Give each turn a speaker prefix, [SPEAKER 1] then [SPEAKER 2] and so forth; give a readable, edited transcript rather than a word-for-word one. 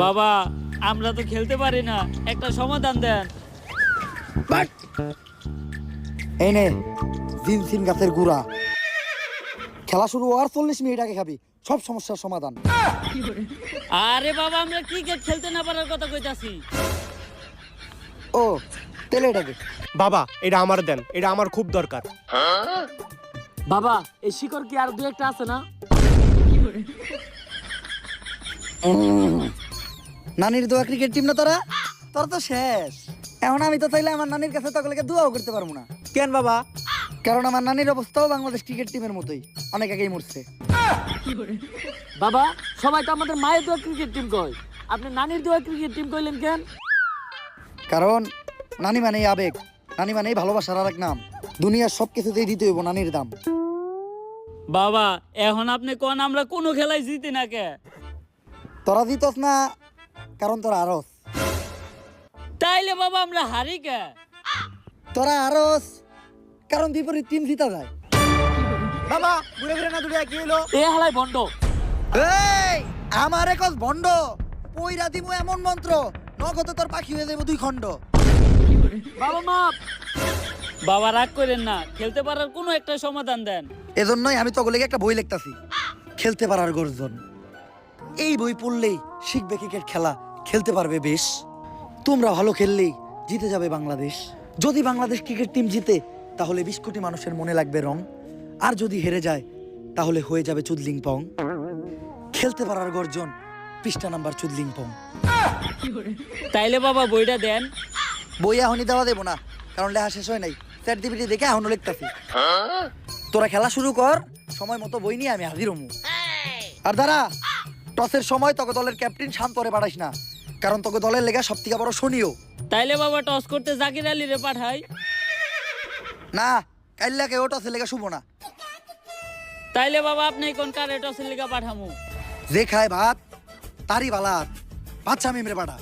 [SPEAKER 1] বাবা আমরা তো খেলতে পারি না, একটা সমাধান দেন।
[SPEAKER 2] এই নে জিনসিন গাছের গুড়া, খেলা শুরু হওয়ার 40 মিনিট আগে খাবি, সব সমস্যার সমাধান।
[SPEAKER 1] আরে বাবা আমরা ক্রিকেট খেলতে না পারার কথা কইতাছি।
[SPEAKER 2] ও তেলে এটাকে
[SPEAKER 3] বাবা এটা আমার দেন, এটা আমার খুব দরকার।
[SPEAKER 1] বাবা এই শিকড় কি আর দুই একটা আছে না?
[SPEAKER 2] নানির দোয়া ক্রিকেট টিম না তোরা, তোর তো শেষ। এখন আমি তো চাইলে আমার নানির কাছে তোকে দোয়াও করতে পারবো না।
[SPEAKER 3] কেন বাবা?
[SPEAKER 2] কারণ আমার নানির অবস্থাও বাংলাদেশ ক্রিকেট টিমের মতোই, অনেক আগেই মরছে।
[SPEAKER 1] বাবা সবাই তো আমাদের মায়ের দোয়া ক্রিকেট টিম কয়, আপনি নানির দোয়া ক্রিকেট টিম কইলেন কেন?
[SPEAKER 2] কারণ নানি মানেই আবেগ, নানি মানেই ভালোবাসার আর এক নাম। দুনিয়ার সব কিছুতেই দিতে হইব নানির দাম।
[SPEAKER 1] বাবা এখন আপনি কোন আমরা কোনো খেলায় জিতি না কে?
[SPEAKER 2] তোরা জিতস না কারণ তোরা আরস,
[SPEAKER 1] তাইলে বাবা আমরা হারি কে?
[SPEAKER 2] তোরা আরস কারণ বিপরীত টিম জিতা যায়।
[SPEAKER 3] বাবা ঘুরে ফিরে না দূরে কি হলো?
[SPEAKER 1] এ হালাই বন্ধ।
[SPEAKER 2] এই আমার একজ ভণ্ড, পইরা দিমু এমন মন্ত্র নগদে তোর পাখি হয়ে যাবো 2 খণ্ড।
[SPEAKER 1] বাবা মাপ। বাবা রাগ করেন না, খেলতে পারার কোনো একটা সমাধান দেন।
[SPEAKER 2] এজন্যই আমি তোগুলোকে একটা বই লিখতাছি, খেলতে পারার গর্জন। এই বই পড়লেই শিখবে ক্রিকেট খেলা, খেলতে পারবে বেশ। তোমরা ভালো খেললেই জিতে যাবে বাংলাদেশ। যদি বাংলাদেশ ক্রিকেট টিম জিতে তাহলে 20 কোটি মানুষের মনে লাগবে রং, আর যদি হেরে যায় তাহলে হয়ে যাবে চুদলিং পং। খেলতে পারার গর্জন, পৃষ্ঠা নাম্বার চুদলিং পং।
[SPEAKER 1] তাইলে বাবা বইটা দেন।
[SPEAKER 2] বই এখনই দেওয়া দেবো না, কারণ লেখা শেষ হয় নাই। চ্যাট জিপিটি দেখে এখনো লিখতাছি। তোরা খেলা শুরু কর, সময় মতো বই নিয়ে আমি হাজির হমু। আর দাঁড়া, টসের সময় তোকে দলের ক্যাপ্টেন শান্তরে পাঠাইস না, কারণ তোকে দলের লেগা সব থেকে বড় শনিও।
[SPEAKER 1] তাইলে বাবা টস করতে জাকির আলী রে পাঠাই।
[SPEAKER 2] না, কাইল্লাকে ও টসের লেগা শুভ না।
[SPEAKER 1] তাইলে বাবা আপনি কোন কারে টসের লিগা পাঠামু?
[SPEAKER 2] যে খায় ভাত তারই বালাত, বাচ্চা মেমরে পাঠা।